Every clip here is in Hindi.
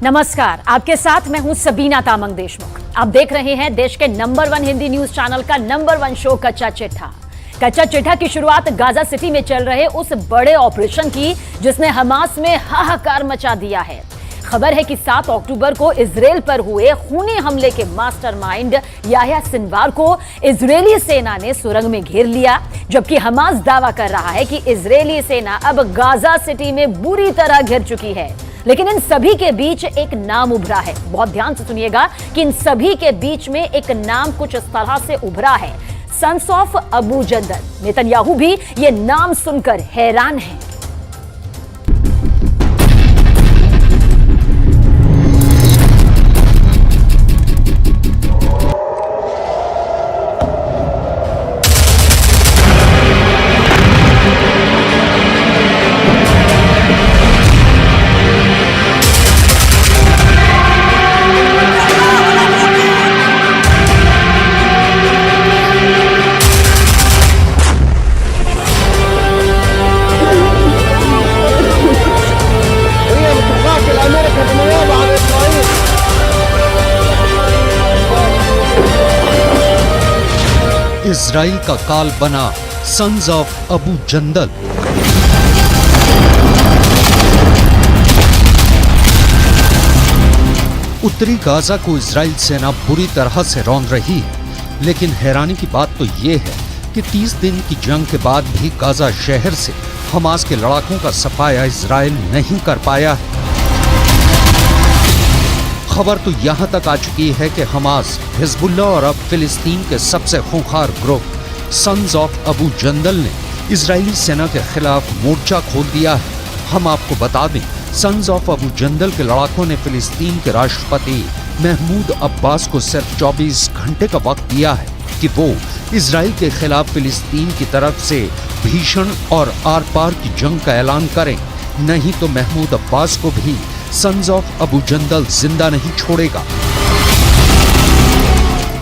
नमस्कार, आपके साथ मैं हूं सबीना तामंग देशमुख। आप देख रहे हैं देश के नंबर 1 हिंदी न्यूज चैनल का नंबर 1 शो कच्चा चिट्ठा। कच्चा चिट्ठा की शुरुआत गाजा सिटी में चल रहे उस बड़े ऑपरेशन की जिसने हमास में हाहाकार मचा दिया है। खबर है कि 7 अक्टूबर को इजराइल पर हुए खूनी हमले के मास्टरमाइंड याह्या सिनवार को इजरायली सेना ने सुरंग में घेर लिया, जबकि हमास दावा कर रहा है कि इजरायली सेना अब गाजा सिटी में बुरी तरह घिर चुकी है। लेकिन इन सभी के बीच एक नाम उभरा है। बहुत ध्यान से सुनिएगा कि इन सभी के बीच में एक नाम कुछ इस तरह से उभरा है, सन्स ऑफ अबू जंदल। नेतन्याहू भी ये नाम सुनकर हैरान है। इजराइल का काल बना सन्स ऑफ अबू जंदल। उत्तरी गाजा को इजराइल सेना बुरी तरह से रौंद रही है, लेकिन हैरानी की बात तो ये है कि 30 दिन की जंग के बाद भी गाजा शहर से हमास के लड़ाकों का सफाया इजराइल नहीं कर पाया है। खबर तो यहां तक आ चुकी है कि हमास, हिजबुल्लाह और अब फिलिस्तीन के सबसे खूंखार ग्रुप सन्स ऑफ अबू जंदल ने इजरायली सेना के खिलाफ मोर्चा खोल दिया है। हम आपको बता दें, सन्स ऑफ अबू जंदल के लड़ाकों ने फिलिस्तीन के राष्ट्रपति महमूद अब्बास को सिर्फ 24 घंटे का वक्त दिया है कि वो इजराइल के खिलाफ फिलिस्तीन की तरफ से भीषण और आर पार की जंग का ऐलान करें, नहीं तो महमूद अब्बास को भी सन्स ऑफ अबू जंदल जिंदा नहीं छोड़ेगा।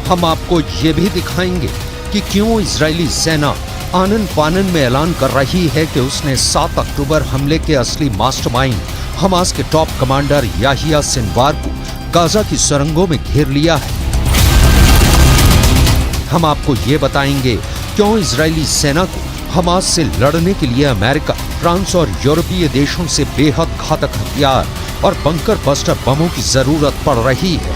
हम आपको ये भी दिखाएंगे कि क्यों इजरायली सेना आनन फानन में ऐलान कर रही है कि उसने 7 अक्टूबर हमले के असली मास्टरमाइंड हमास के टॉप कमांडर याह्या सिनवार को गाजा की सुरंगों में घेर लिया है। हम आपको ये बताएंगे क्यों इजरायली सेना को हमास से लड़ने के लिए अमेरिका, फ्रांस और यूरोपीय देशों से बेहद घातक हथियार और बंकर बस्टर बमों की जरूरत पड़ रही है।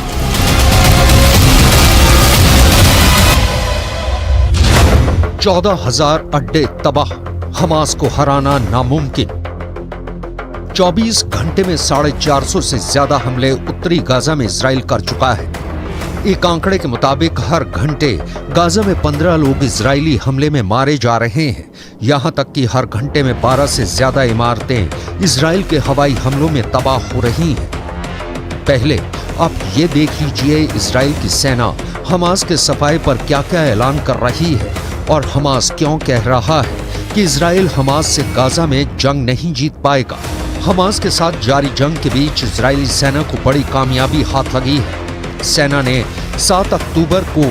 14,000 अड्डे तबाह, हमास को हराना नामुमकिन। 24 घंटे में 450 से ज्यादा हमले उत्तरी गाजा में इजराइल कर चुका है। एक आंकड़े के मुताबिक हर घंटे गाजा में 15 लोग इजरायली हमले में मारे जा रहे हैं। यहां तक कि हर घंटे में 12 से ज्यादा इमारतें इजराइल के हवाई हमलों में तबाह हो रही हैं। पहले आप ये देख लीजिए इजराइल की सेना हमास के सफाए पर क्या क्या ऐलान कर रही है और हमास क्यों कह रहा है कि इजराइल हमास से गाजा में जंग नहीं जीत पाएगा। हमास के साथ जारी जंग के बीच इजरायली सेना को बड़ी कामयाबी हाथ लगी है। सेना ने 7 अक्टूबर को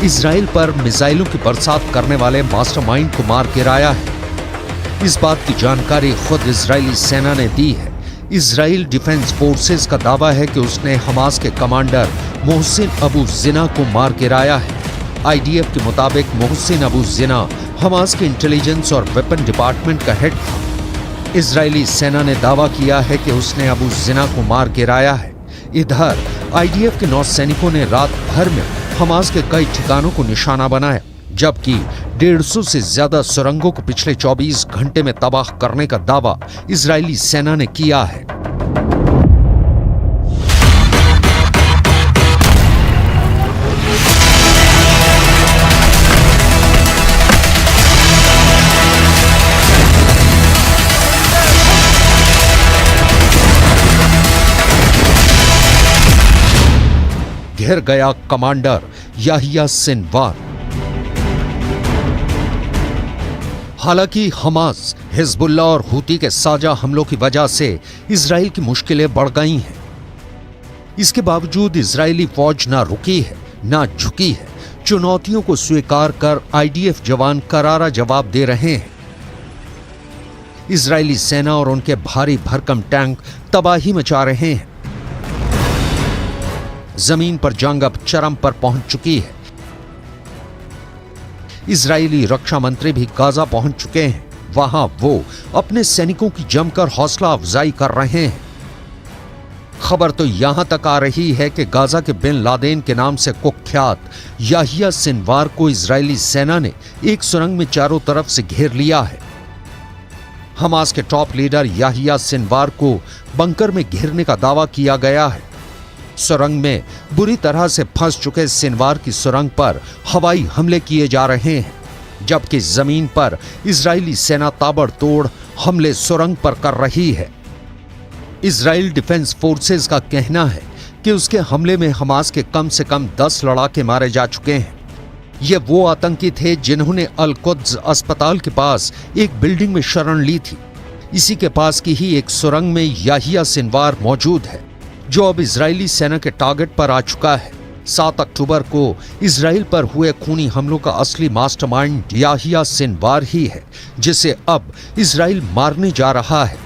इजराइल पर मिसाइलों की बरसात करने वाले मास्टरमाइंड को मार गिराया है। इस बात की जानकारी खुद इजरायली सेना ने दी है। इजराइल डिफेंस फोर्सेस का दावा है कि उसने हमास के कमांडर मोहसिन अबू जिना को मार गिराया है। आईडीएफ के मुताबिक मोहसिन अबू जिना हमास के इंटेलिजेंस और वेपन डिपार्टमेंट का हेड था। इजरायली सेना ने दावा किया है कि उसने अबू जिना को मार गिराया है। इधर आईडीएफ के 9 सैनिकों ने रात भर में हमास के कई ठिकानों को निशाना बनाया, जबकि 150 से ज्यादा सुरंगों को पिछले 24 घंटे में तबाह करने का दावा इजरायली सेना ने किया है। घिर गया कमांडर याह्या सिनवार। हालांकि हमास, हिजबुल्लाह और हूती के साझा हमलों की वजह से इजराइल की मुश्किलें बढ़ गई हैं। इसके बावजूद इजरायली फौज ना रुकी है, ना झुकी है। चुनौतियों को स्वीकार कर आईडीएफ जवान करारा जवाब दे रहे हैं। इजरायली सेना और उनके भारी भरकम टैंक तबाही मचा रहे हैं। जमीन पर जंग अब चरम पर पहुंच चुकी है। इजरायली रक्षा मंत्री भी गाजा पहुंच चुके हैं। वहां वो अपने सैनिकों की जमकर हौसला अफजाई कर रहे हैं। खबर तो यहां तक आ रही है कि गाजा के बिन लादेन के नाम से कुख्यात याहिया सिनवार को इजरायली सेना ने एक सुरंग में चारों तरफ से घेर लिया है। हमास के टॉप लीडर याहिया सिनवार को बंकर में घेरने का दावा किया गया है। सुरंग में बुरी तरह से फंस चुके सिनवार की सुरंग पर हवाई हमले किए जा रहे हैं, जबकि जमीन पर इजरायली सेना ताबड़तोड़ हमले सुरंग पर कर रही है। इजराइल डिफेंस फोर्सेस का कहना है कि उसके हमले में हमास के कम से कम 10 लड़ाके मारे जा चुके हैं। ये वो आतंकी थे जिन्होंने अल कुद्स अस्पताल के पास एक बिल्डिंग में शरण ली थी। इसी के पास की ही एक सुरंग में याहिया सिनवार मौजूद है, जो अब इजरायली सेना के टारगेट पर आ चुका है। 7 अक्टूबर को इजराइल पर हुए खूनी हमलों का असली मास्टरमाइंड याहिया सिनवार ही है, जिसे अब इजराइल मारने जा रहा है।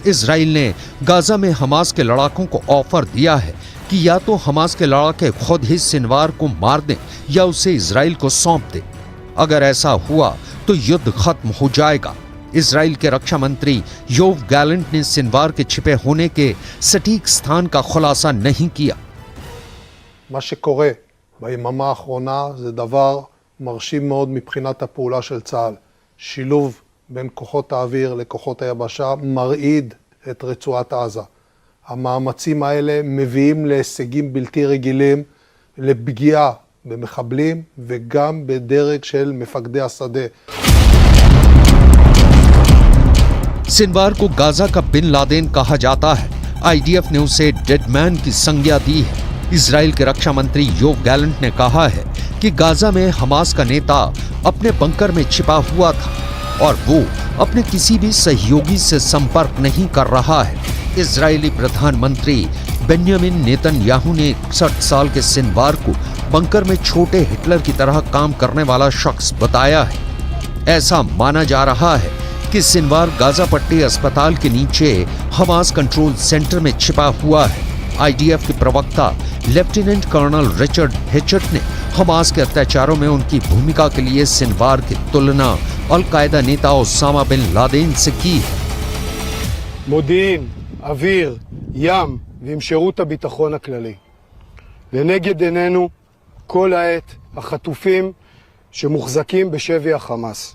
इजराइल ने गाजा में हमास के लड़ाकों को ऑफर दिया है कि या तो हमास के लड़ाके खुद ही सिनवार को मार दें या उसे इजराइल को सौंप दें। अगर ऐसा हुआ तो युद्ध खत्म हो जाएगा। इजराइल के रक्षा मंत्री योव गैलेंट ने सिनवार के छिपे होने के सटीक स्थान का खुलासा नहीं किया। מה שקורה ביממה האחרונה זה דבר מרשים מאוד מבחינת הפעולה של צה"ל. שילוב בין כוחות האוויר לכוחות היבשה מרעיד את רצועת עזה. המאמצים האלה מביאים להישגים בלתי רגילים, לפגיעה במחבלים וגם בדרג של מפקדי השדה. सिनवार को गाजा का बिन लादेन कहा जाता है। आईडीएफ ने उसे डेडमैन की संज्ञा दी है। इजराइल के रक्षा मंत्री योव गैलेंट ने कहा है कि गाजा में हमास का नेता अपने बंकर में छिपा हुआ था और वो अपने किसी भी सहयोगी से संपर्क नहीं कर रहा है। इजरायली प्रधानमंत्री बेन्यामिन नेतन्याहू ने 61 साल के सिनवार को बंकर में छोटे हिटलर की तरह काम करने वाला शख्स बताया है। ऐसा माना जा रहा है कि सिनवार गाजा पट्टी अस्पताल के नीचे हमास कंट्रोल सेंटर में छिपा हुआ है। आईडीएफ के प्रवक्ता लेफ्टिनेंट कर्नल रिचर्ड हेचट ने हमास के अत्याचारों में उनकी भूमिका के लिए सिनवार की तुलना अल-कायदा नेता ओसामा बिन लादेन से की है। מודיעין, אוויר, ים ועם שירות הביטחון הכללי. לנגד עינינו כל העת החטופים שמוחזקים בשבי החמאס.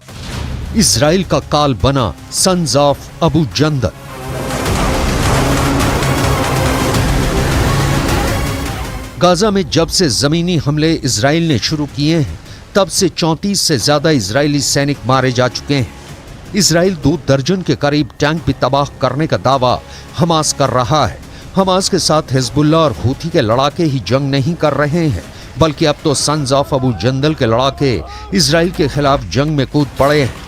इजराइल का काल बना सन्स ऑफ अबू जंदल। गाजा में जब से जमीनी हमले इजराइल ने शुरू किए हैं, तब से 34 से ज्यादा इजरायली सैनिक मारे जा चुके हैं। इजराइल 2 दर्जन के करीब टैंक भी तबाह करने का दावा हमास कर रहा है। हमास के साथ हिजबुल्लाह और हूथी के लड़ाके ही जंग नहीं कर रहे हैं, बल्कि अब तो सन्स ऑफ अबू जंदल के लड़ाके इजराइल के खिलाफ जंग में कूद पड़े हैं।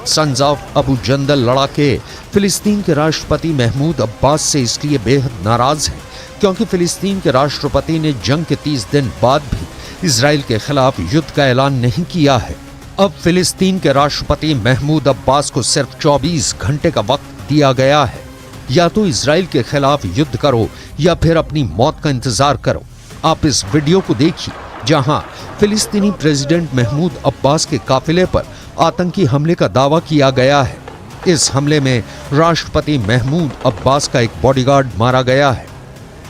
सन्स ऑफ अबू जंदल लड़ाके फिलिस्तीन के राष्ट्रपति महमूद अब्बास से इसलिए बेहद नाराज हैं क्योंकि फिलिस्तीन के राष्ट्रपति ने जंग के 30 दिन बाद भी इजराइल के खिलाफ युद्ध का ऐलान नहीं किया है। अब फिलिस्तीन के राष्ट्रपति महमूद अब्बास को सिर्फ 24 घंटे का वक्त दिया गया है। या तो इजराइल के खिलाफ युद्ध करो या फिर अपनी मौत का इंतजार करो। आप इस वीडियो को देखिए जहां फिलिस्तीनी प्रेसिडेंट महमूद अब्बास के काफिले पर आतंकी हमले का दावा किया गया है। इस हमले में राष्ट्रपति महमूद अब्बास का एक बॉडीगार्ड मारा गया है।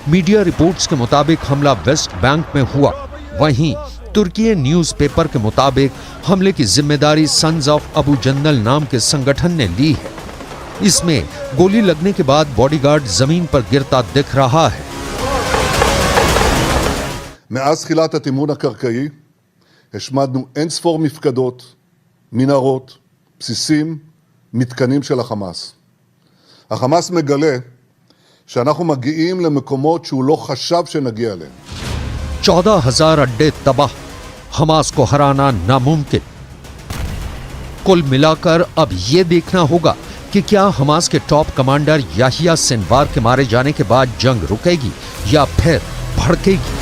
मीडिया रिपोर्ट्स के मुताबिक हमला वेस्ट बैंक में हुआ। वहीं तुर्की न्यूज़पेपर के मुताबिक हमले की जिम्मेदारी सन्स ऑफ अबू जंदल नाम के संगठन ने ली है। इसमें गोली लगने के बाद बॉडीगार्ड जमीन पर गिरता दिख रहा है। מאז תחילת התמרון הקרקעי השמדנו אין ספור מפקדות, מנהרות, בסיסים, מתקנים של החמאס. החמאס מגלה שאנחנו מגיעים למקומות שהוא לא חשב שנגיע אליהם. 14,000 अड्डे तबाह, हमास को हराना नामुमकिन। कुल मिलाकर अब यह देखना होगा कि क्या हमास के टॉप कमांडर याहिया सिनवार के मारे जाने के बाद जंग रुकेगी या फिर भड़केगी।